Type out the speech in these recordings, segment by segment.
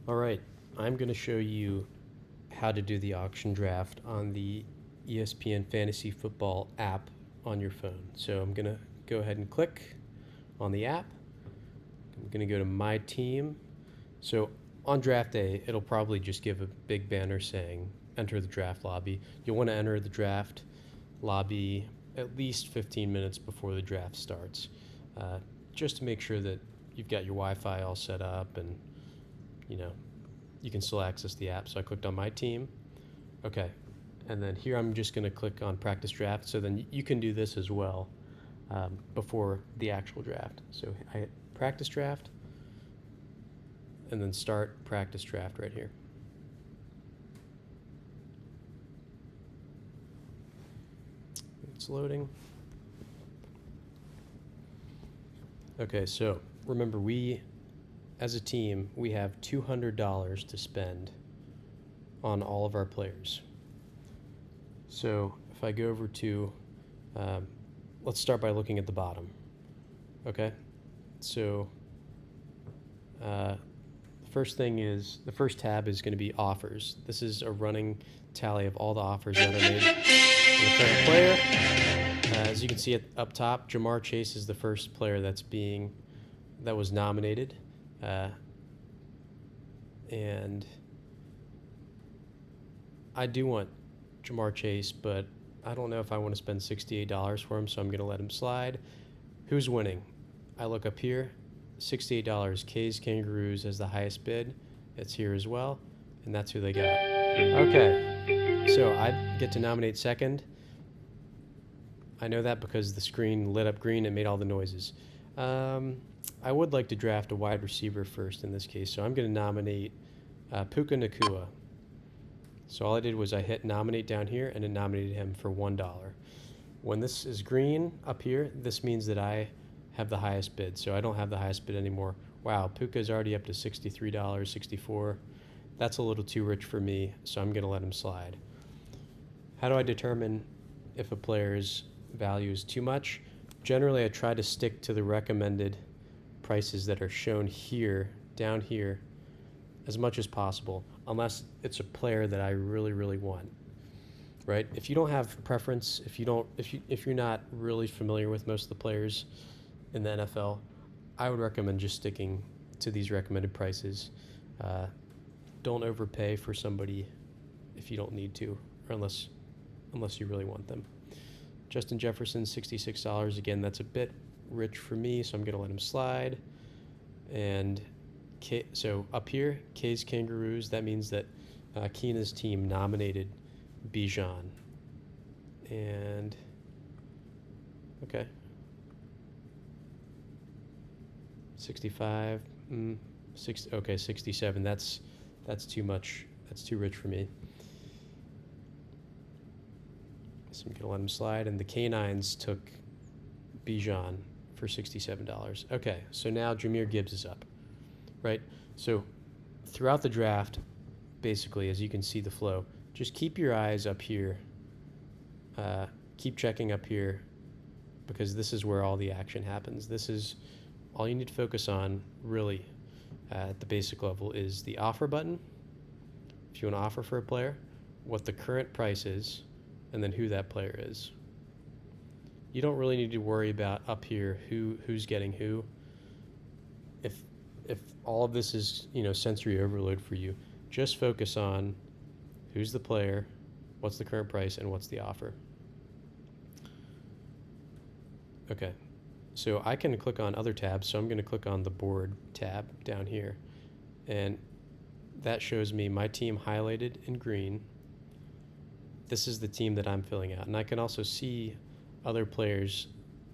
All right, I'm going to show you how to do the auction draft on the ESPN Fantasy Football app on your phone. So I'm going to go ahead and click on the app. I'm going to go to My Team. So on draft day, it'll probably just give a big banner saying enter the draft lobby. You'll want to enter the draft lobby at least 15 minutes before the draft starts, just to make sure that you've got your Wi-Fi all set up and you can still access the app. So I clicked on My Team. Okay. And then here I'm just going to click on Practice Draft. So then you can do this as well before the actual draft. So I hit Practice Draft and then Start Practice Draft right here. It's loading. Okay, so remember, as a team, we have $200 to spend on all of our players. So if I go over to, let's start by looking at the bottom. Okay, so the first tab is going to be offers. This is a running tally of all the offers that are made on the current player. As you can see up top, Jamar Chase is the first player that was nominated. And I do want Jamar Chase, but I don't know if I want to spend $68 for him, so I'm going to let him slide. Who's winning? I look up here, $68. K's Kangaroos has the highest bid. It's here as well, and that's who they got. Okay, so I get to nominate second. I know that because the screen lit up green and made all the noises. I would like to draft a wide receiver first in this case, so I'm going to nominate Puka Nacua. So all I did was I hit nominate down here, and it nominated him for $1. When this is green up here, this means that I have the highest bid, so I don't have the highest bid anymore. Wow, Puka is already up to $63, $64. That's a little too rich for me, so I'm going to let him slide. How do I determine if a player's value is too much? Generally, I try to stick to the recommended prices that are shown here, down here, as much as possible, unless it's a player that I really, really want. Right? If you don't have preference, if you're not really familiar with most of the players in the NFL, I would recommend just sticking to these recommended prices. Don't overpay for somebody if you don't need to, or unless you really want them. Justin Jefferson, $66. Again, that's a bit rich for me, so I'm going to let him slide. And so up here, K's Kangaroos, that means that Keena's team nominated Bijan. And, okay. 65, 67. That's too much. That's too rich for me. So I'm going to let him slide. And the Canines took Bijan for $67. Okay, so now Jahmyr Gibbs is up, right? So throughout the draft, basically, as you can see the flow, just keep your eyes up here. Keep checking up here, because this is where all the action happens. This is all you need to focus on, really, at the basic level, is the offer button. If you want to offer for a player, what the current price is, and then who that player is. You don't really need to worry about up here who's getting who. If all of this is sensory overload for you, just focus on who's the player, what's the current price, and what's the offer. Okay, so I can click on other tabs, so I'm going to click on the board tab down here, and that shows me my team highlighted in green. This is the team that I'm filling out, and I can also see other players'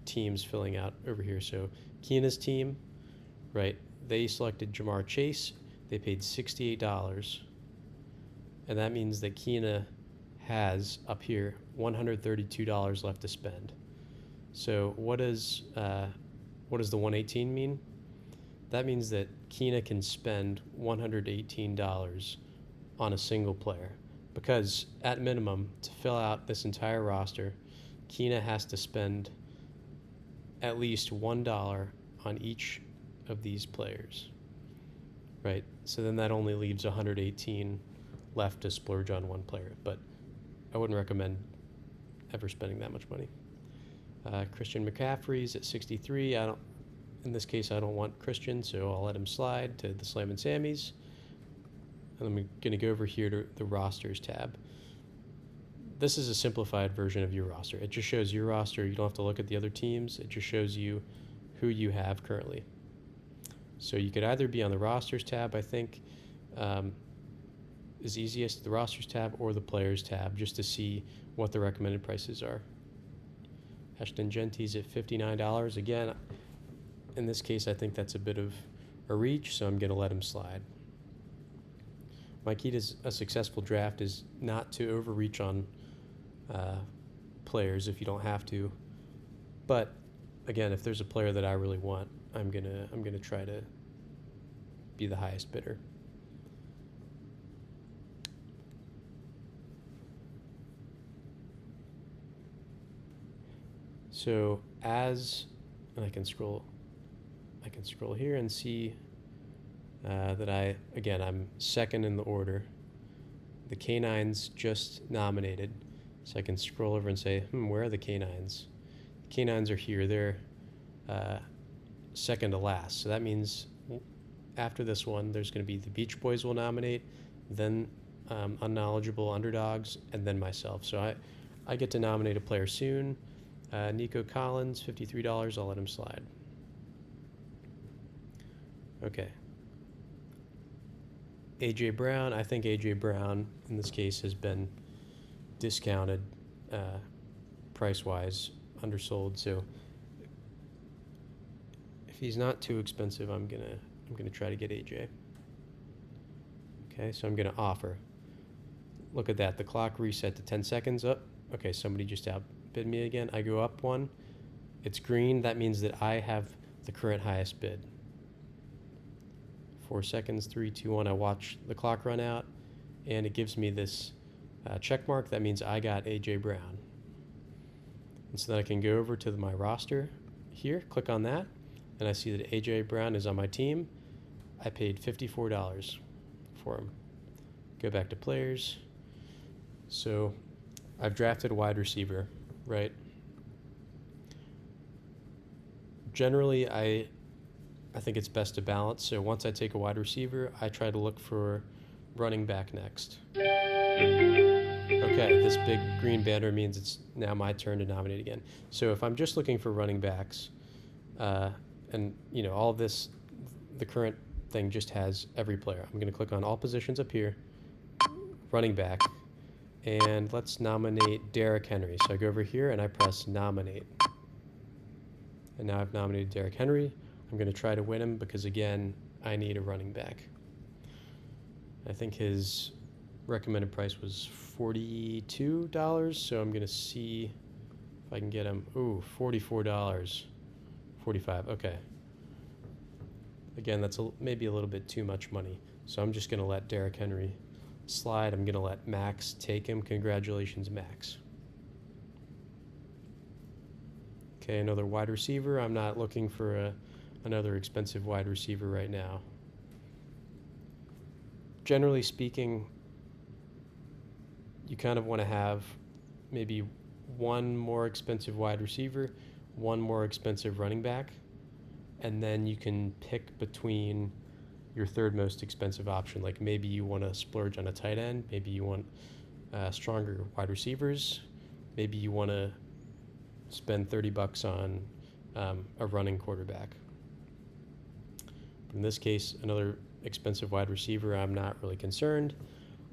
teams filling out over here. So Keena's team, right, they selected Jamar Chase. They paid $68, and that means that Keena has up here $132 left to spend. So what does the 118 mean? That means that Keena can spend $118 on a single player, because at minimum, to fill out this entire roster, Keena has to spend at least $1 on each of these players. right? So then that only leaves 118 left to splurge on one player, but I wouldn't recommend ever spending that much money. Christian McCaffrey's at 63. In this case, I don't want Christian, so I'll let him slide to the Slam and Sammys. And I'm going to go over here to the rosters tab. This is a simplified version of your roster. It just shows your roster. You don't have to look at the other teams. It just shows you who you have currently. So you could either be on the rosters tab, I think, is easiest, the rosters tab or the players tab, just to see what the recommended prices are. Ashton Genty's at $59. Again, in this case, I think that's a bit of a reach, so I'm going to let him slide. My key to a successful draft is not to overreach on players if you don't have to. But again, if there's a player that I really want, I'm gonna try to be the highest bidder. So as I can scroll here and see that I'm second in the order. The canines just nominated, so I can scroll over and say, where are the canines? The canines are here. They're second to last. So that means after this one, there's going to be the Beach Boys will nominate, then Unknowledgeable Underdogs, and then myself. So I get to nominate a player soon. Nico Collins, $53. I'll let him slide. Okay. A.J. Brown, I think A.J. Brown in this case has been discounted price-wise, undersold. So if he's not too expensive, I'm gonna try to get A.J. Okay, so I'm gonna offer. Look at that, the clock reset to 10 seconds up. Okay, somebody just outbid me again. I go up one. It's green. That means that I have the current highest bid. 4 seconds, 3, 2, 1. I watch the clock run out, and it gives me this check mark. That means I got A.J. Brown. And so then I can go over to my roster here, click on that, and I see that A.J. Brown is on my team. I paid $54 for him. Go back to players. So I've drafted a wide receiver, right? Generally, I think it's best to balance. So once I take a wide receiver, I try to look for running back next. Okay, this big green banner means it's now my turn to nominate again. So if I'm just looking for running backs, and all of this, the current thing just has every player. I'm going to click on all positions up here, running back, and let's nominate Derrick Henry. So I go over here and I press nominate. And now I've nominated Derrick Henry. I'm going to try to win him because, again, I need a running back. I think his recommended price was $42, so I'm going to see if I can get him. Ooh, $44. $45, okay. Again, that's maybe a little bit too much money, so I'm just going to let Derrick Henry slide. I'm going to let Max take him. Congratulations, Max. Okay, another wide receiver. I'm not looking for another expensive wide receiver right now. Generally speaking, you kind of want to have maybe one more expensive wide receiver, one more expensive running back, and then you can pick between your third most expensive option. Like maybe you want to splurge on a tight end, maybe you want stronger wide receivers, maybe you want to spend $30 on a running quarterback. In this case, another expensive wide receiver, I'm not really concerned.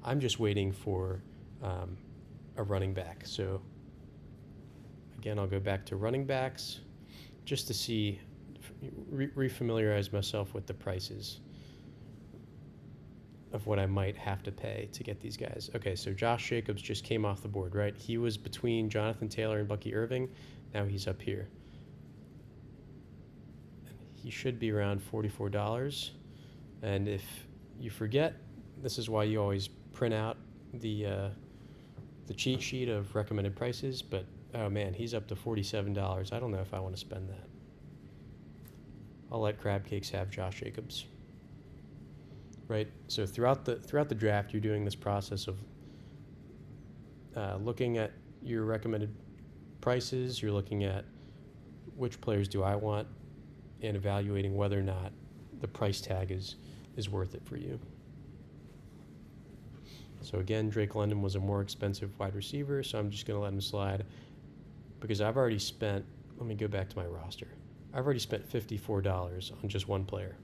I'm just waiting for a running back. So again, I'll go back to running backs just to see, refamiliarize myself with the prices of what I might have to pay to get these guys. Okay, so Josh Jacobs just came off the board, right? He was between Jonathan Taylor and Bucky Irving. Now he's up here. He should be around $44. And if you forget, this is why you always print out the cheat sheet of recommended prices. But oh man, he's up to $47. I don't know if I want to spend that. I'll let Crab Cakes have Josh Jacobs. right? So throughout the draft, you're doing this process of looking at your recommended prices. You're looking at which players do I want, and evaluating whether or not the price tag is worth it for you. So again, Drake London was a more expensive wide receiver, so I'm just going to let him slide because I've already spent, let me go back to my roster. I've already spent $54 on just one player.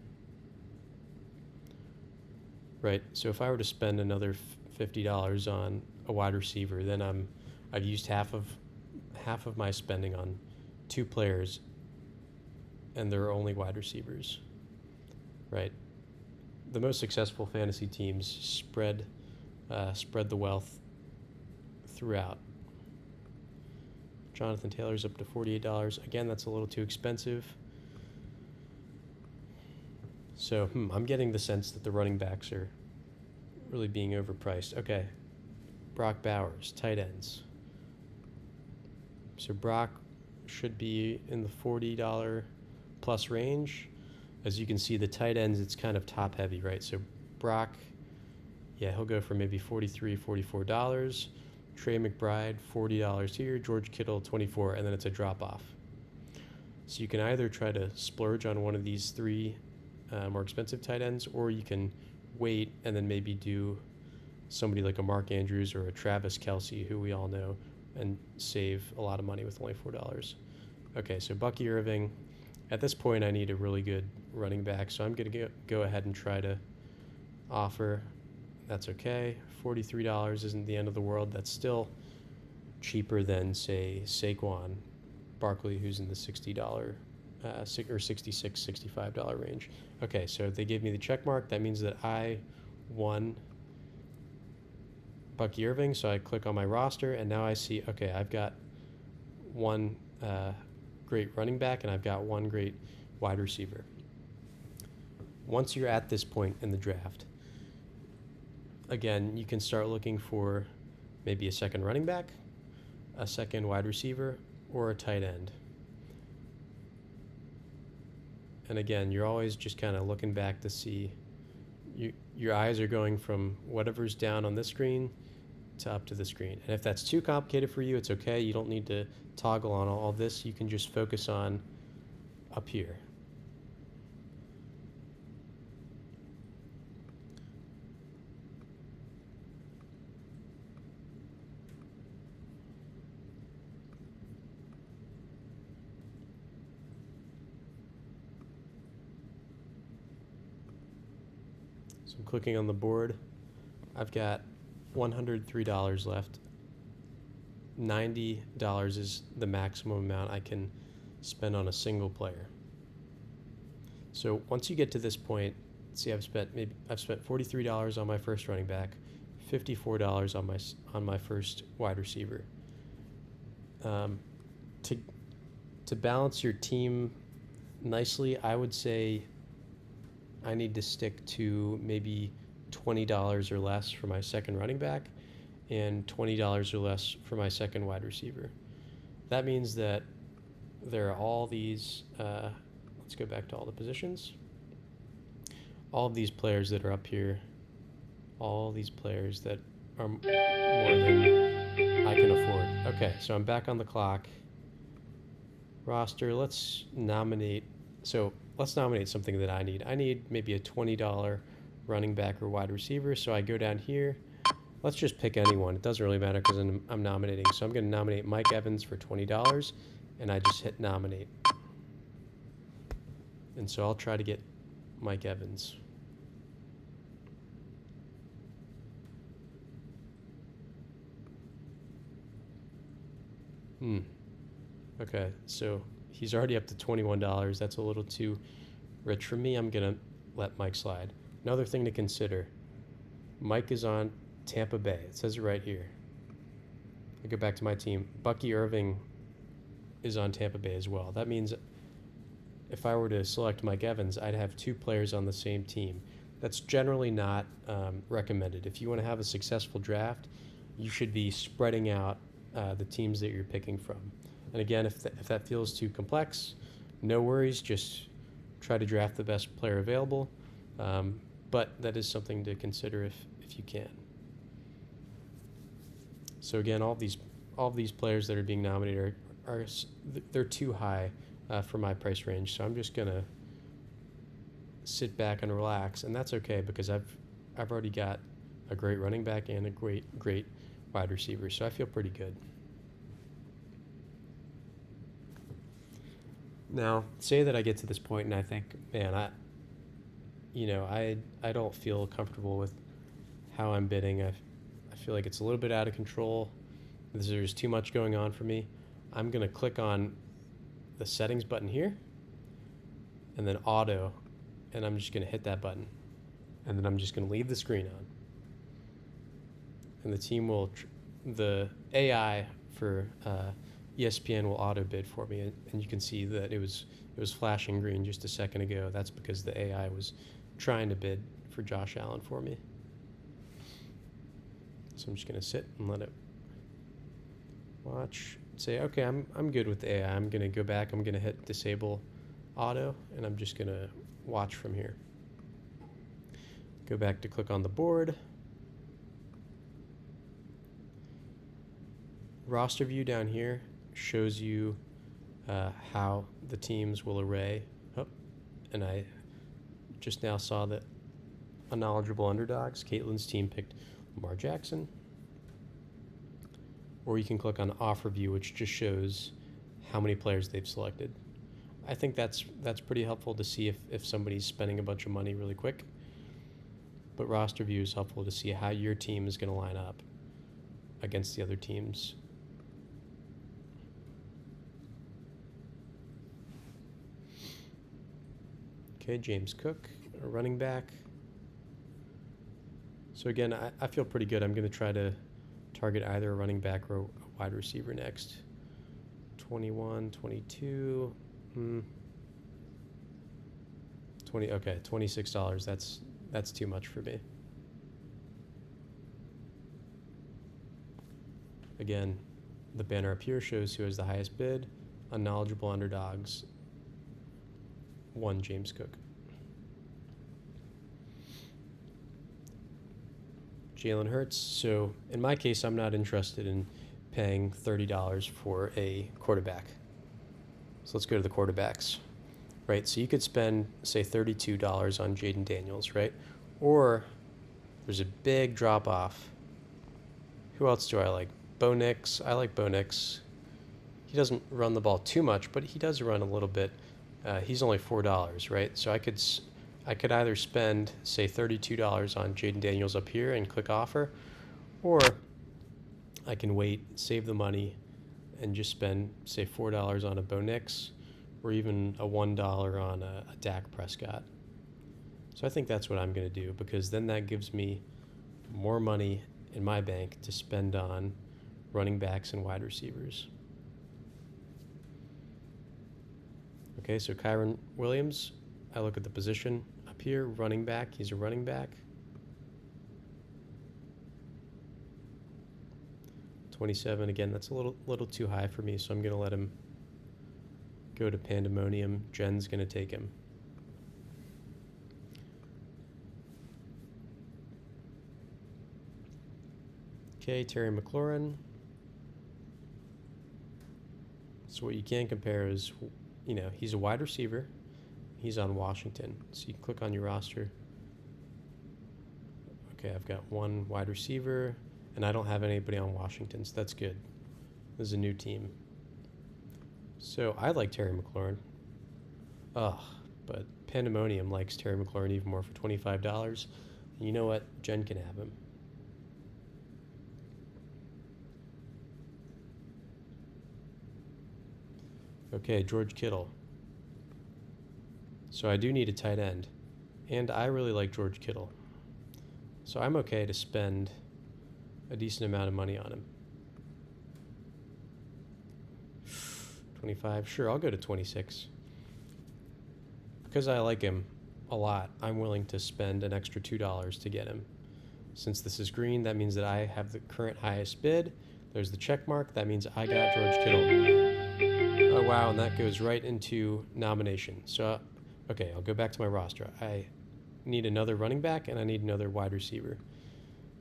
Right, so if I were to spend another $50 on a wide receiver, then I've used half of my spending on two players, and they're only wide receivers. Right, the most successful fantasy teams spread the wealth throughout. Jonathan Taylor's up to $48. Again, that's a little too expensive. So I'm getting the sense that the running backs are really being overpriced. Okay, Brock Bowers, tight ends. So Brock should be in the $40 plus range. As you can see, the tight ends, it's kind of top heavy, right? So Brock, yeah, he'll go for maybe $43, $44. Trey McBride, $40 here. George Kittle, $24, and then it's a drop off. So you can either try to splurge on one of these three more expensive tight ends, or you can wait and then maybe do somebody like a Mark Andrews or a Travis Kelce, who we all know, and save a lot of money with only $4. Okay, so Bucky Irving. At this point, I need a really good running back, so I'm going to go ahead and try to offer. That's okay. $43 isn't the end of the world. That's still cheaper than, say, Saquon Barkley, who's in the $60 or $66, $65 range. Okay, so they gave me the check mark. That means that I won Bucky Irving. So I click on my roster, and now I see, okay, I've got one great running back, and I've got one great wide receiver. Once you're at this point in the draft, again, you can start looking for maybe a second running back, a second wide receiver, or a tight end. And again, you're always just kind of looking back to see, your eyes are going from whatever's down on this screen to up to the screen. And if that's too complicated for you, it's okay. You don't need to toggle on all this. You can just focus on up here. So I'm clicking on the board. I've got $103 left. $90 is the maximum amount I can spend on a single player. So once you get to this point, see, I've spent $43 on my first running back, $54 on my first wide receiver. To balance your team nicely, I would say I need to stick to maybe $20 or less for my second running back and $20 or less for my second wide receiver. That means that there are all these, let's go back to all the positions. All of these players that are up here, all these players that are more than I can afford. Okay, so I'm back on the clock. Roster, let's nominate something that I need. I need maybe a $20 running back or wide receiver. So I go down here. Let's just pick anyone. It doesn't really matter because I'm nominating. So I'm going to nominate Mike Evans for $20, and I just hit nominate. And so I'll try to get Mike Evans. Okay, so he's already up to $21. That's a little too rich for me. I'm going to let Mike slide. Another thing to consider, Mike is on Tampa Bay. It says it right here. I go back to my team. Bucky Irving is on Tampa Bay as well. That means if I were to select Mike Evans, I'd have two players on the same team. That's generally not recommended. If you want to have a successful draft, you should be spreading out the teams that you're picking from. And again, if that feels too complex, no worries. Just try to draft the best player available. but that is something to consider if you can. So again, all of these players that are being nominated are they're too high for my price range. So I'm just gonna sit back and relax, and that's okay because I've already got a great running back and a great wide receiver, so I feel pretty good. Now, say that I get to this point and I think, man, I don't feel comfortable with how I'm bidding. I feel like it's a little bit out of control. There's too much going on for me. I'm gonna click on the settings button here, and then auto, and I'm just gonna hit that button, and then I'm just gonna leave the screen on, and the team will, the AI for ESPN will auto bid for me, and you can see that it was flashing green just a second ago. That's because the AI was trying to bid for Josh Allen for me. So I'm just gonna sit and let it watch. Say, okay, I'm good with the AI. I'm gonna go back. I'm gonna hit disable auto, and I'm just gonna watch from here. Go back to click on the board. Roster view down here shows you how the teams will array. Oh, and I just now saw that a knowledgeable underdogs, Caitlin's team picked Lamar Jackson. Or you can click on offer view, which just shows how many players they've selected. I think that's pretty helpful to see if somebody's spending a bunch of money really quick. But roster view is helpful to see how your team is going to line up against the other teams. Okay, James Cook, a running back. So again, I feel pretty good. I'm going to try to target either a running back or a wide receiver next. 21, 22, 20. Okay, $26. That's too much for me. Again, the banner up here shows who has the highest bid. Unknowledgeable underdogs. 1 James Cook. Jalen Hurts. So in my case, I'm not interested in paying $30 for a quarterback. So let's go to the quarterbacks, right? So you could spend, say, $32 on Jaden Daniels, right? Or there's a big drop off. Who else do I like? Bo Nix. I like Bo Nix. He doesn't run the ball too much, but he does run a little bit. He's only $4, right? So I could either spend, say, $32 on Jaden Daniels up here and click offer, or I can wait, save the money, and just spend, say, $4 on a Bo Nix, or even a $1 on a Dak Prescott. So I think that's what I'm going to do, because then that gives me more money in my bank to spend on running backs and wide receivers. Okay, so Kyron Williams, I look at the position up here, running back. He's a running back. 27, again, that's a little too high for me, so I'm going to let him go to Pandemonium. Jen's going to take him. Okay, Terry McLaurin. So what you can compare is, he's a wide receiver. He's on Washington. So you can click on your roster. Okay, I've got 1 wide receiver, and I don't have anybody on Washington, so that's good. This is a new team. So I like Terry McLaurin. But Pandemonium likes Terry McLaurin even more for $25. And you know what? Jen can have him. Okay, George Kittle. So I do need a tight end, and I really like George Kittle. So I'm okay to spend a decent amount of money on him. 25, sure, I'll go to 26. Because I like him a lot, I'm willing to spend an extra $2 to get him. Since this is green, that means that I have the current highest bid. There's the check mark. That means I got George Kittle. Oh, wow, and that goes right into nomination. So, okay, I'll go back to my roster. I need another running back and I need another wide receiver.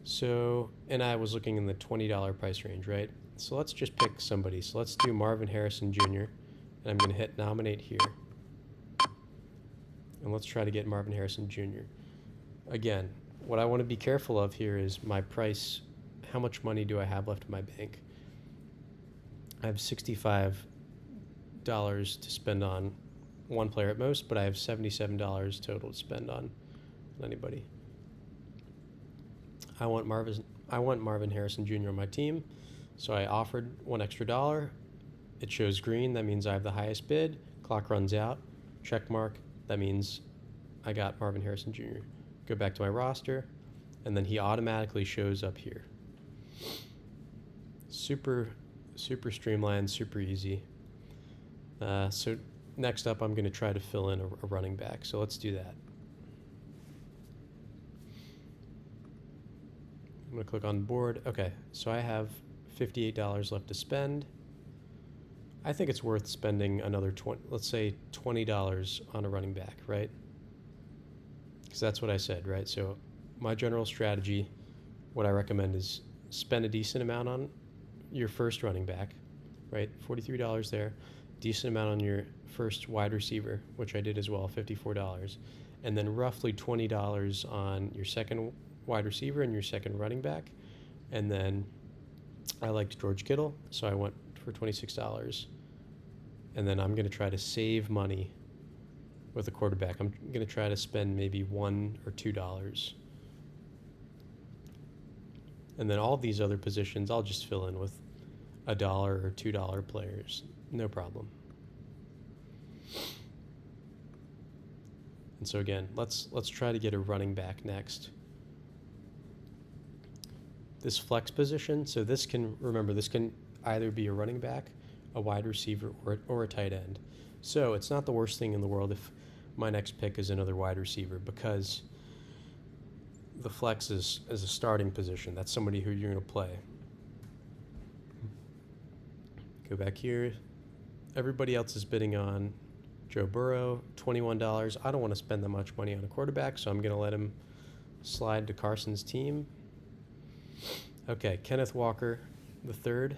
So, and I was looking in the $20 price range, right? So let's just pick somebody. So let's do Marvin Harrison Jr. And I'm going to hit nominate here. And let's try to get Marvin Harrison Jr. Again, what I want to be careful of here is my price. How much money do I have left in my bank? I have $65 to spend on one player at most, but I have $77 total to spend on anybody. I want Marvin Harrison Jr. on my team, so I offered $1 extra. It shows green, that means I have the highest bid. Clock runs out, check mark, that means I got Marvin Harrison Jr. Go back to my roster, and then he automatically shows up here. Super streamlined, super easy. So next up, I'm going to try to fill in a running back. So let's do that. I'm going to click on board. Okay, so I have $58 left to spend. I think it's worth spending another let's say $20 on a running back, right? Because that's what I said, right? So my general strategy, what I recommend is spend a decent amount on your first running back, right? $43 there. Decent amount on your first wide receiver, which I did as well, $54. And then roughly $20 on your second wide receiver and your second running back. And then I liked George Kittle, so I went for $26. And then I'm going to try to save money with a quarterback. I'm going to try to spend maybe $1 or $2. And then all these other positions, I'll just fill in with $1 or $2 players. No problem. And so again, let's try to get a running back next. This flex position, so this can either be a running back, a wide receiver, or a tight end. So it's not the worst thing in the world if my next pick is another wide receiver, because the flex is a starting position. That's somebody who you're going to play. Go back here. Everybody else is bidding on Joe Burrow, $21. I don't want to spend that much money on a quarterback, so I'm going to let him slide to Carson's team. Okay, Kenneth Walker, the third.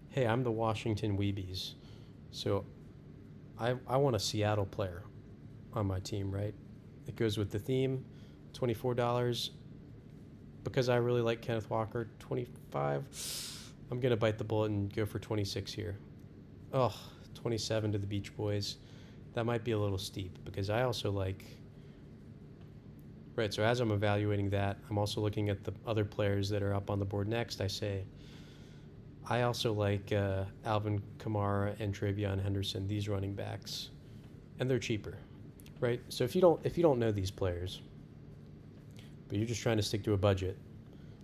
Hey, I'm the Washington Weebies. So I want a Seattle player on my team, right? It goes with the theme, $24. Because I really like Kenneth Walker, $25. I'm going to bite the bullet and go for 26 here. Oh, 27 to the Beach Boys. That might be a little steep because I also like... Right, so as I'm evaluating that, I'm also looking at the other players that are up on the board next. I say, I also like Alvin Kamara and Travion Henderson, these running backs, and they're cheaper, right? So if you don't know these players, but you're just trying to stick to a budget,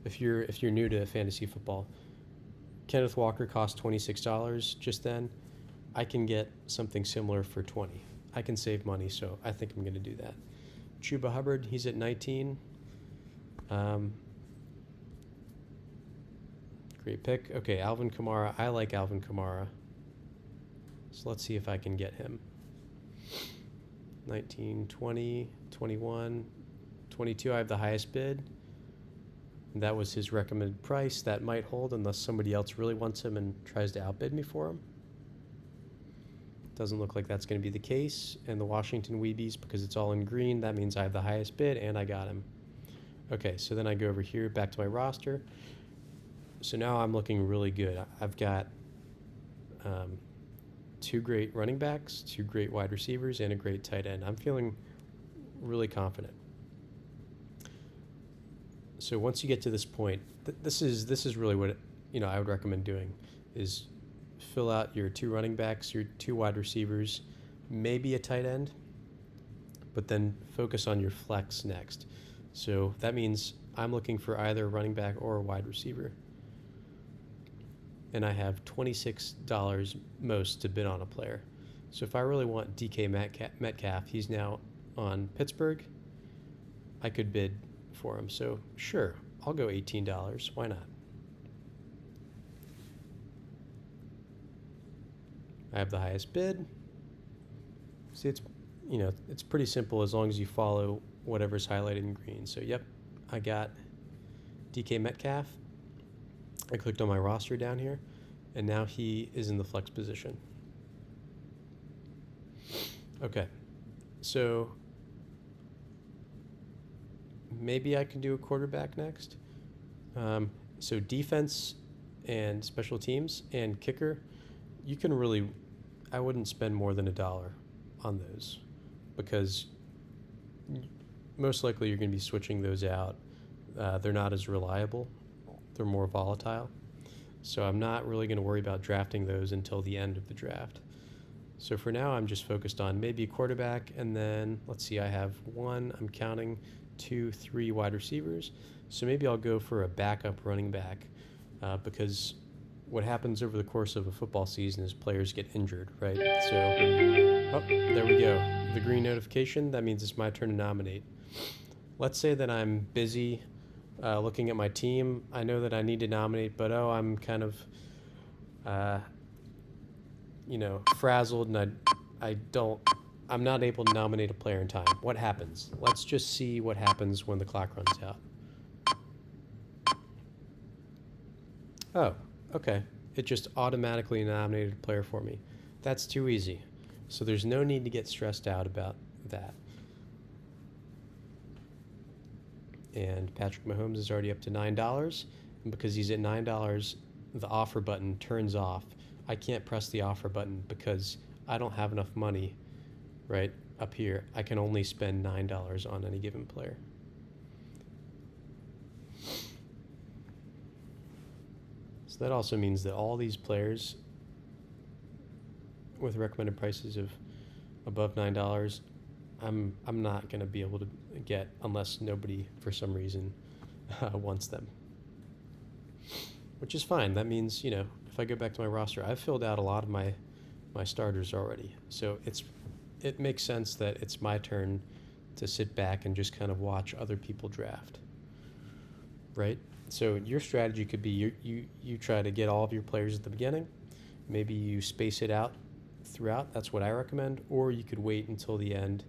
if you're new to fantasy football, Kenneth Walker cost $26 just then. I can get something similar for $20. I can save money, so I think I'm going to do that. Chuba Hubbard, he's at 19. Great pick. Okay, Alvin Kamara. I like Alvin Kamara. So let's see if I can get him. 19, 20, 21, 22. I have the highest bid. That was his recommended price. That might hold unless somebody else really wants him and tries to outbid me for him. Doesn't look like that's going to be the case. And the Washington Weebies, because it's all in green, that means I have the highest bid and I got him. Okay, so then I go over here back to my roster. So now I'm looking really good. I've got 2 great running backs, 2 great wide receivers, and a great tight end. I'm feeling really confident. So once you get to this point, this is really what I would recommend doing is fill out your 2 running backs, your 2 wide receivers, maybe a tight end, but then focus on your flex next. So that means I'm looking for either a running back or a wide receiver. And I have $26 most to bid on a player. So if I really want DK Metcalf, he's now on Pittsburgh, I could bid for him. So sure, I'll go $18. Why not? I have the highest bid. See, it's pretty simple as long as you follow whatever's highlighted in green. So, yep, I got DK Metcalf. I clicked on my roster down here, and now he is in the flex position. Okay, so maybe I can do a quarterback next. So defense and special teams and kicker, you can really, I wouldn't spend more than $1 on those, because most likely you're going to be switching those out. They're not as reliable. They're more volatile. So I'm not really going to worry about drafting those until the end of the draft. So for now, I'm just focused on maybe a quarterback, and then let's see, I have I'm counting 2, 3 wide receivers. So maybe I'll go for a backup running back, because what happens over the course of a football season is players get injured, right? So, oh, there we go. The green notification, that means it's my turn to nominate. Let's say that I'm busy looking at my team. I know that I need to nominate, but I'm kind of, frazzled, and I'm not able to nominate a player in time. What happens? Let's just see what happens when the clock runs out. Oh, okay. It just automatically nominated a player for me. That's too easy. So there's no need to get stressed out about that. And Patrick Mahomes is already up to $9. And because he's at $9, the offer button turns off. I can't press the offer button because I don't have enough money right up here. I can only spend $9 on any given player. So that also means that all these players with recommended prices of above $9, I'm not going to be able to get unless nobody, for some reason, wants them. Which is fine. That means, if I go back to my roster, I've filled out a lot of my starters already. So it makes sense that it's my turn to sit back and just kind of watch other people draft, right? So your strategy could be you try to get all of your players at the beginning. Maybe you space it out throughout. That's what I recommend. Or you could wait until the end,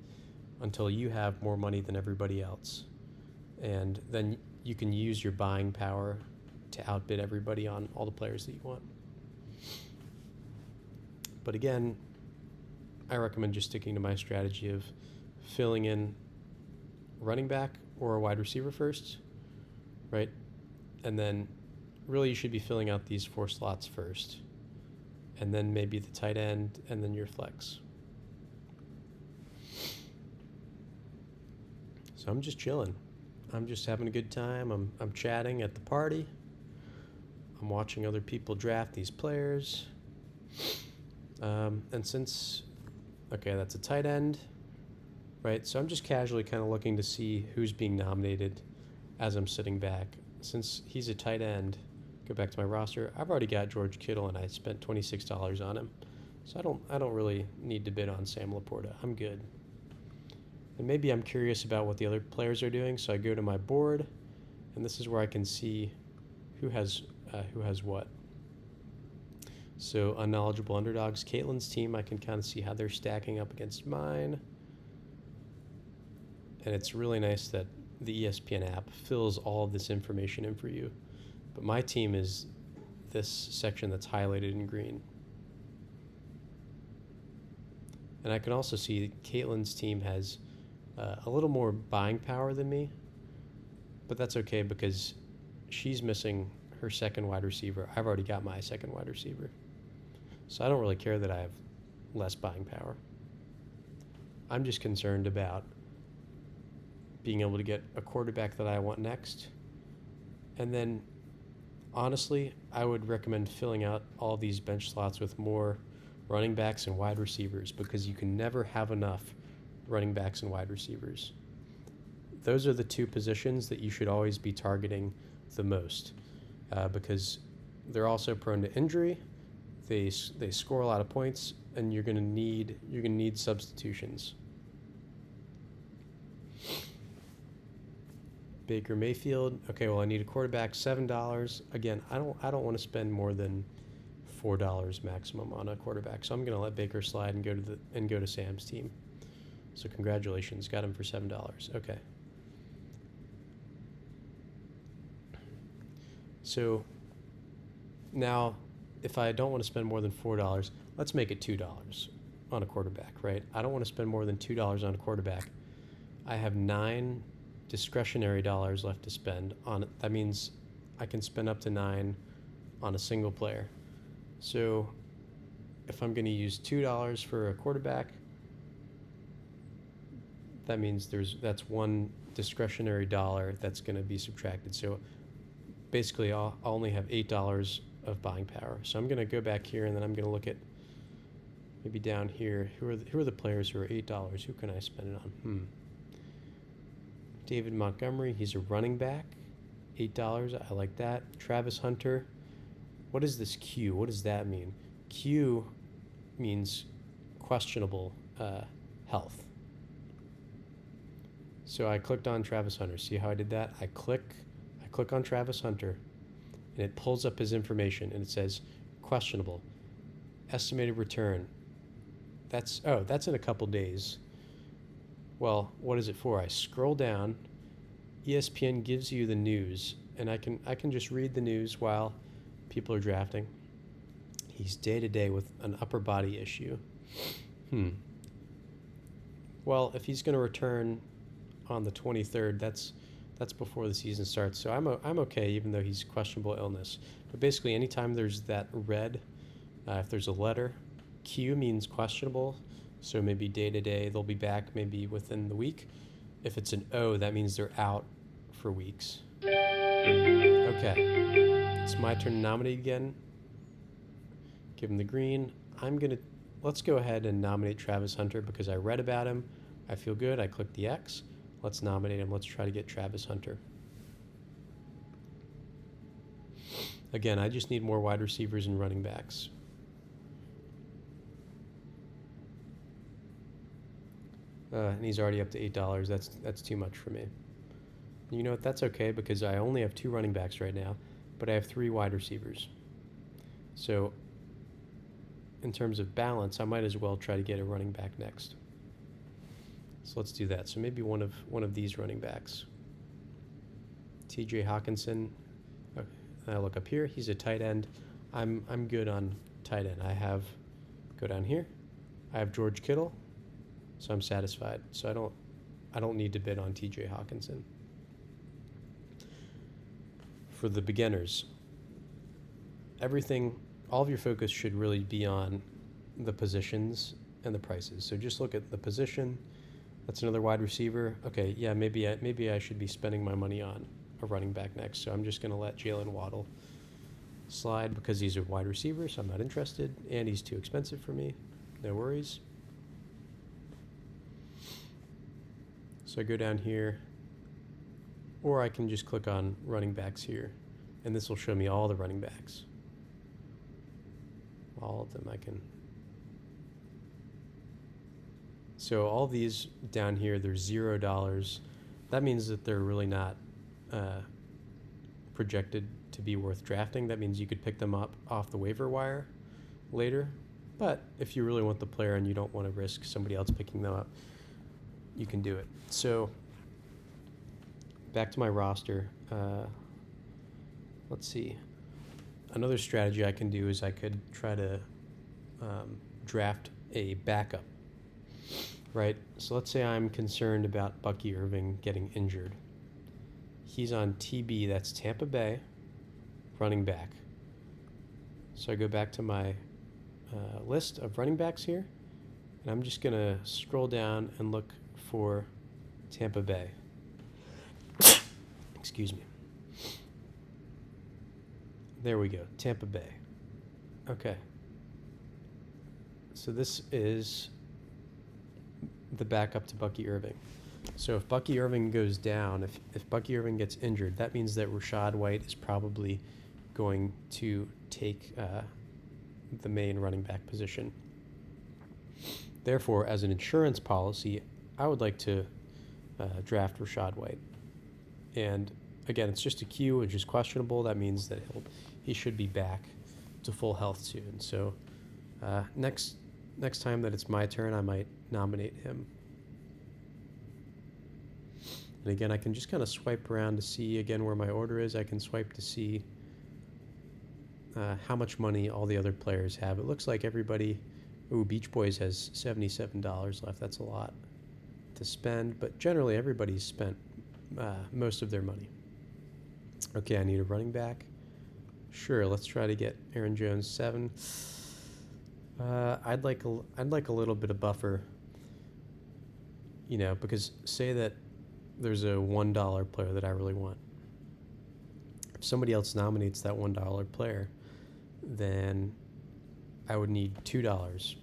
until you have more money than everybody else. And then you can use your buying power to outbid everybody on all the players that you want. But again, I recommend just sticking to my strategy of filling in running back or a wide receiver first, right? And then really you should be filling out these 4 slots first, and then maybe the tight end, and then your flex. So I'm just chilling. I'm just having a good time. I'm chatting at the party. I'm watching other people draft these players. And since, that's a tight end, right? So I'm just casually kind of looking to see who's being nominated as I'm sitting back. Since he's a tight end, go back to my roster. I've already got George Kittle, and I spent $26 on him. So I don't really need to bid on Sam Laporta. I'm good. And maybe I'm curious about what the other players are doing, so I go to my board, and this is where I can see who has what. So unknowledgeable underdogs, Caitlin's team, I can kind of see how they're stacking up against mine. And it's really nice that the ESPN app fills all of this information in for you. But my team is this section that's highlighted in green. And I can also see Caitlin's team has a little more buying power than me, but that's okay because she's missing her second wide receiver. I've already got my second wide receiver. So I don't really care that I have less buying power. I'm just concerned about being able to get a quarterback that I want next. And then, honestly, I would recommend filling out all these bench slots with more running backs and wide receivers, because you can never have enough running backs and wide receivers. Those are the 2 positions that you should always be targeting the most, because they're also prone to injury. They score a lot of points, and you're gonna need substitutions. Baker Mayfield. Okay, well I need a quarterback, $7. Again, I don't want to spend more than $4 maximum on a quarterback, so I'm gonna let Baker slide and go to Sam's team. So congratulations, got him for $7. Okay. So now, if I don't want to spend more than $4, let's make it $2 on a quarterback, right? I don't want to spend more than $2 on a quarterback. I have 9 discretionary dollars left to spend on it. That means I can spend up to 9 on a single player. So if I'm going to use $2 for a quarterback, that means that's one discretionary dollar that's going to be subtracted. So basically, I'll only have $8 of buying power. So I'm going to go back here, and then I'm going to look at maybe down here. Who are the players who are $8? Who can I spend it on? David Montgomery, he's a running back. $8, I like that. Travis Hunter. What is this Q? What does that mean? Q means questionable health. So I clicked on Travis Hunter. See how I did that? I click on Travis Hunter, and it pulls up his information, and it says questionable. Estimated return. That's in a couple days. Well, what is it for? I scroll down. ESPN gives you the news, and I can just read the news while people are drafting. He's day-to-day with an upper body issue. Well, if he's going to return on the 23rd, that's before the season starts. So I'm okay, even though he's questionable illness. But basically, anytime there's that red, if there's a letter, Q means questionable. So maybe day-to-day, they'll be back maybe within the week. If it's an O, that means they're out for weeks. Okay, it's my turn to nominate again. Give him the green. Let's go ahead and nominate Travis Hunter because I read about him. I feel good. I click the X. Let's nominate him. Let's try to get Travis Hunter. Again, I just need more wide receivers and running backs. And he's already up to $8. That's too much for me. You know what? That's okay because I only have 2 running backs right now, but I have 3 wide receivers. So in terms of balance, I might as well try to get a running back next. So let's do that. So maybe one of these running backs. TJ Hawkinson. Okay. I look up here. He's a tight end. I'm good on tight end. Go down here. I have George Kittle, so I'm satisfied. So I don't need to bid on TJ Hawkinson. For the beginners, all of your focus should really be on the positions and the prices. So just look at the position. That's another wide receiver. Okay, yeah, maybe I should be spending my money on a running back next. So I'm just going to let Jalen Waddle slide because he's a wide receiver, so I'm not interested, and he's too expensive for me. No worries. So I go down here, or I can just click on running backs here, and this will show me all the running backs. All of them I can. So all these down here, they're $0. That means that they're really not projected to be worth drafting. That means you could pick them up off the waiver wire later. But if you really want the player and you don't want to risk somebody else picking them up, you can do it. So back to my roster. Let's see. Another strategy I can do is I could try to draft a backup, right? So let's say I'm concerned about Bucky Irving getting injured. He's on TB, that's Tampa Bay, running back. So I go back to my list of running backs here, and I'm just going to scroll down and look for Tampa Bay. Excuse me. There we go, Tampa Bay. Okay. So this is the backup to Bucky Irving. So if Bucky Irving goes down, if Bucky Irving gets injured, that means that Rachaad White is probably going to take the main running back position. Therefore, as an insurance policy, I would like to draft Rachaad White. And again, it's just a Q, which is questionable. That means that he should be back to full health soon. So next time that it's my turn, I might nominate him. And again, I can just kind of swipe around to see, again, where my order is. I can swipe to see how much money all the other players have. It looks like everybody... Ooh, Beach Boys has $77 left. That's a lot to spend. But generally, everybody's spent most of their money. Okay, I need a running back. Sure, let's try to get Aaron Jones 7. I'd like a little bit of buffer, because say that there's a $1 player that I really want. If somebody else nominates that $1 player, then I would need $2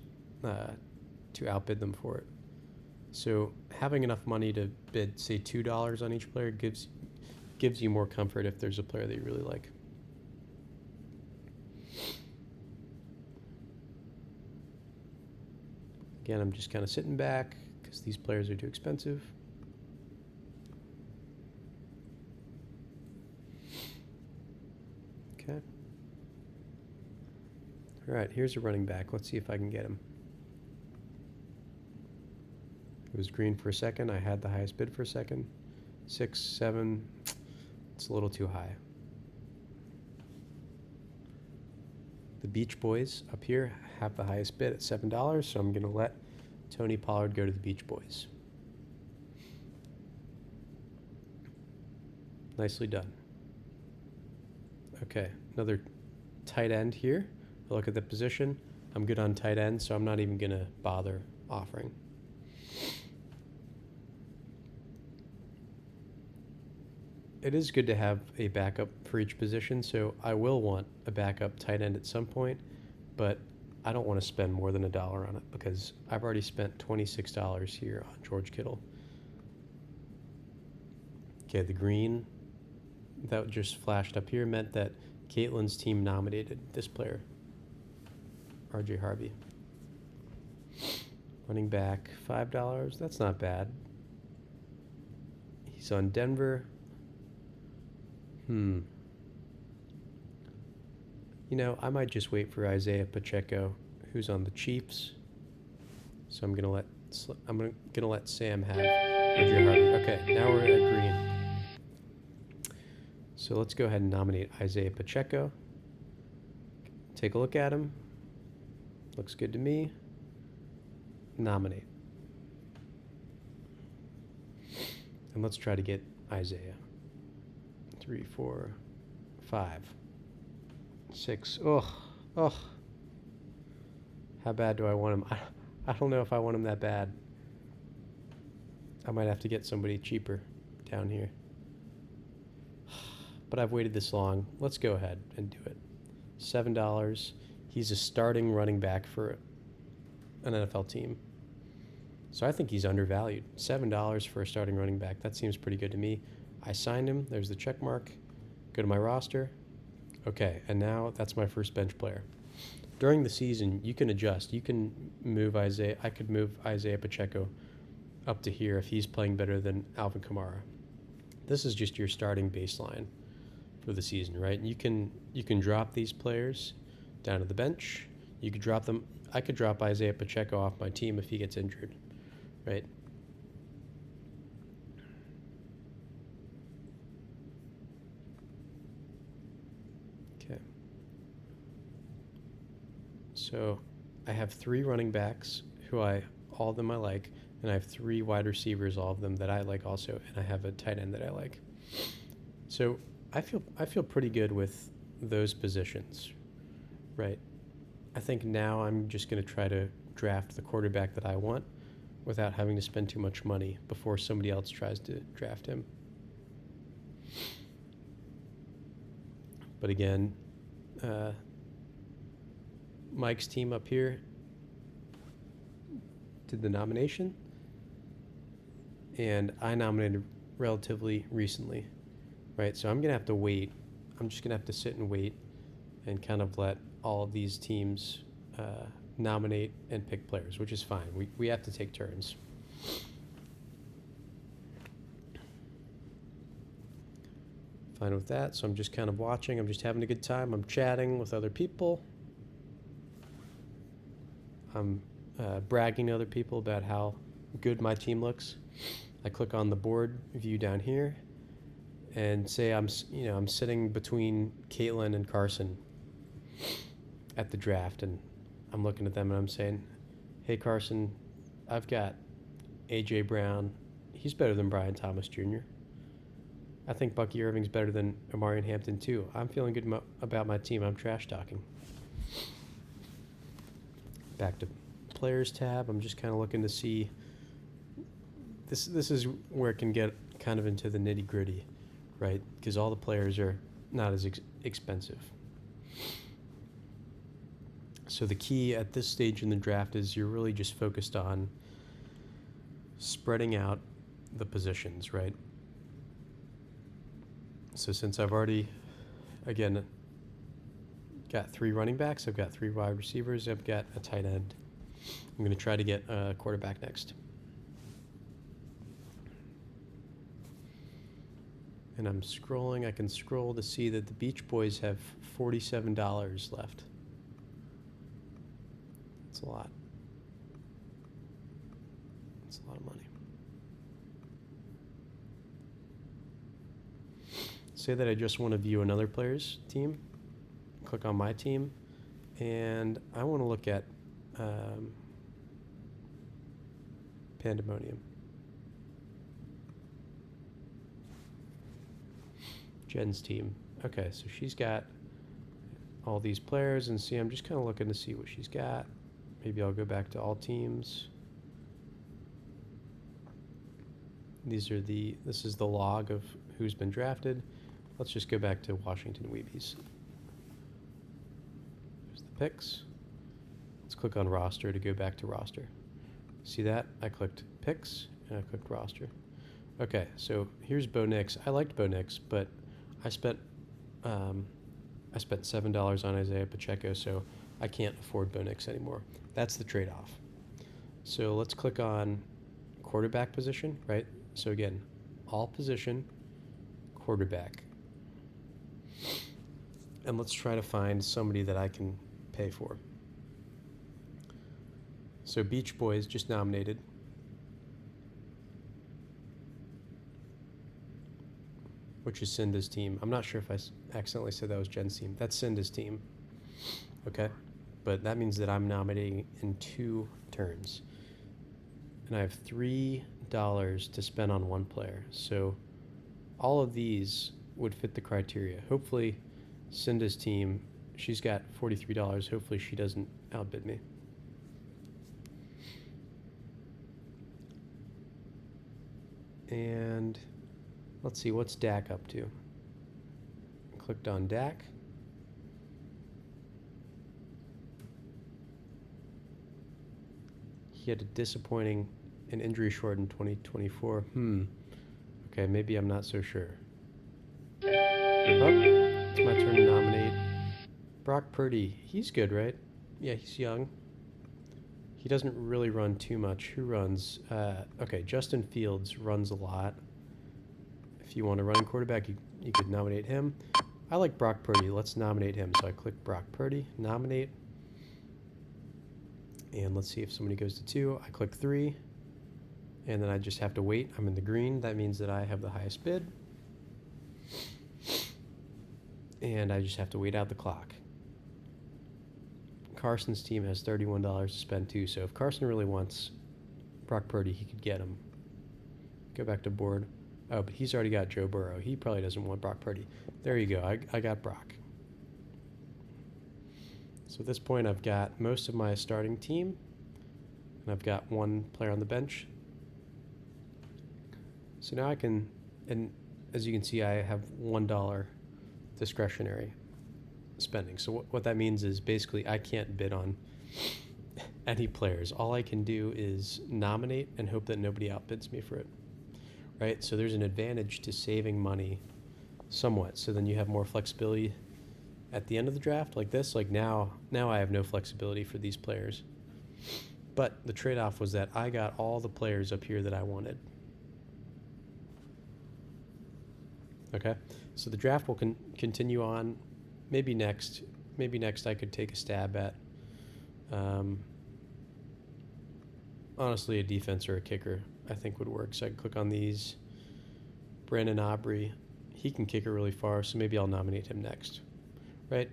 to outbid them for it. So having enough money to bid, say, $2 on each player gives you more comfort if there's a player that you really like. Again, I'm just kind of sitting back because these players are too expensive. Okay. All right, here's a running back. Let's see if I can get him. It was green for a second. I had the highest bid for a second. 6, 7. It's a little too high. The Beach Boys up here have the highest bid at $7, so I'm going to let Tony Pollard go to the Beach Boys. Nicely done. Okay, another tight end here. I look at the position. I'm good on tight end, so I'm not even going to bother offering. It is good to have a backup for each position, so I will want a backup tight end at some point, but I don't want to spend more than $1 on it because I've already spent $26 here on George Kittle. Okay, the green that just flashed up here meant that Caitlin's team nominated this player, RJ Harvey. Running back, $5. That's not bad. He's on Denver. I might just wait for Isaiah Pacheco, who's on the Chiefs. So I'm gonna let Sam have RJ Harvey. Okay, now we're at green. So let's go ahead and nominate Isaiah Pacheco. Take a look at him. Looks good to me. Nominate. And let's try to get Isaiah. 3, 4, 5, 6. Ugh. How bad do I want him? I don't know if I want him that bad. I might have to get somebody cheaper down here. But I've waited this long. Let's go ahead and do it. $7. He's a starting running back for an NFL team. So I think he's undervalued. $7 for a starting running back. That seems pretty good to me. I signed him. There's the check mark. Go to my roster. Okay, and now that's my first bench player. During the season, you can adjust. You can move Isaiah. I could move Isaiah Pacheco up to here if he's playing better than Alvin Kamara. This is just your starting baseline for the season, right? And you can drop these players down to the bench. You could drop them. I could drop Isaiah Pacheco off my team if he gets injured, right? Okay. So I have 3 running backs who all of them I like, and I have 3 wide receivers, all of them that I like also, and I have a tight end that I like. So I feel pretty good with those positions, right? I think now I'm just going to try to draft the quarterback that I want without having to spend too much money before somebody else tries to draft him. But again, Mike's team up here did the nomination, and I nominated relatively recently, right? So I'm going to have to wait. I'm just going to have to sit and wait and kind of let all of these teams nominate and pick players, which is fine. We have to take turns. Fine with that. So I'm just kind of watching. I'm just having a good time. I'm chatting with other people. I'm bragging to other people about how good my team looks. I click on the board view down here, and say I'm sitting between Caitlin and Carson at the draft, and I'm looking at them and I'm saying, hey Carson, I've got AJ Brown. He's better than Brian Thomas Jr. I think Bucky Irving's better than Omarion Hampton too. I'm feeling good about my team. I'm trash talking. Back to players tab. I'm just kind of looking to see. This is where it can get kind of into the nitty gritty, right? Because all the players are not as expensive. So the key at this stage in the draft is you're really just focused on spreading out the positions, right? So since I've already, again, got 3 running backs, I've got 3 wide receivers, I've got a tight end. I'm going to try to get a quarterback next. And I'm scrolling. I can scroll to see that the Beach Boys have $47 left. That's a lot. That's a lot of money. Say that I just want to view another player's team. Click on my team. And I want to look at Pandemonium. Jen's team. Okay, so she's got all these players, and see, I'm just kind of looking to see what she's got. Maybe I'll go back to all teams. This is the log of who's been drafted. Let's just go back to Washington Weebies. There's the picks. Let's click on roster to go back to roster. See that? I clicked picks and I clicked roster. Okay, so here's Bo Nix. I liked Bo Nix, but I spent $7 on Isaiah Pacheco, so I can't afford Bo Nix anymore. That's the trade-off. So let's click on quarterback position, right? So again, all position, quarterback. And let's try to find somebody that I can pay for. So Beach Boys just nominated. Which is Cinda's team. I'm not sure if I accidentally said that was Jen's team. That's Cinda's team. Okay? But that means that I'm nominating in 2 turns. And I have $3 to spend on one player. So all of these would fit the criteria. Hopefully, Cinda's team, she's got $43. Hopefully she doesn't outbid me. And let's see, what's Dak up to? Clicked on Dak. He had a disappointing and injury-shortened 2024. Okay, maybe I'm not so sure. Oh, it's my turn to nominate Brock Purdy. He's good, right? Yeah, he's young. He doesn't really run too much. Who runs? Okay, Justin Fields runs a lot. If you want a running quarterback, you could nominate him. I like Brock Purdy. Let's nominate him. So I click Brock Purdy, nominate. And let's see if somebody goes to 2. I click 3. And then I just have to wait. I'm in the green. That means that I have the highest bid. And I just have to wait out the clock. Carson's team has $31 to spend too. So if Carson really wants Brock Purdy, he could get him. Go back to board. Oh, but he's already got Joe Burrow. He probably doesn't want Brock Purdy. There you go. I got Brock. So at this point, I've got most of my starting team, and I've got 1 player on the bench. So now I can, and as you can see, I have $1 discretionary spending. So what that means is basically I can't bid on any players. All I can do is nominate and hope that nobody outbids me for it. Right? So there's an advantage to saving money somewhat. So then you have more flexibility at the end of the draft like this. Like now I have no flexibility for these players. But the trade-off was that I got all the players up here that I wanted. Okay? So the draft will continue on. Maybe next I could take a stab at honestly a defense or a kicker. I think would work. So I can click on these. Brandon Aubrey, he can kick it really far, so maybe I'll nominate him next, right?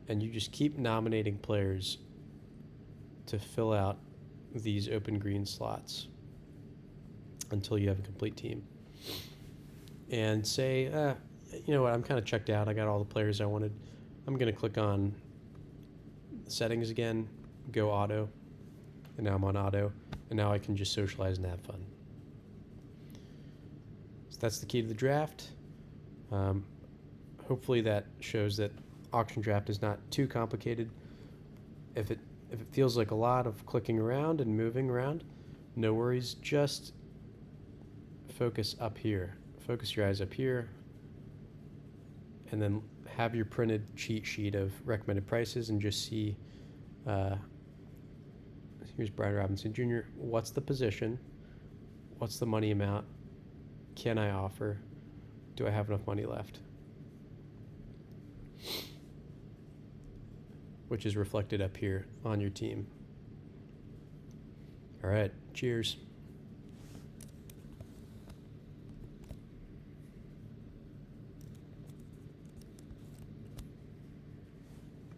And you just keep nominating players to fill out these open green slots until you have a complete team. And say, you know what, I'm kind of checked out. I got all the players I wanted. I'm going to click on settings again, go auto, and now I'm on auto, and now I can just socialize and have fun. So that's the key to the draft. Hopefully that shows that auction draft is not too complicated. If it feels like a lot of clicking around and moving around, no worries. Just focus up here. Focus your eyes up here, and then have your printed cheat sheet of recommended prices and just see, here's Brian Robinson Jr. What's the position? What's the money amount? Can I offer? Do I have enough money left? Which is reflected up here on your team. All right, cheers.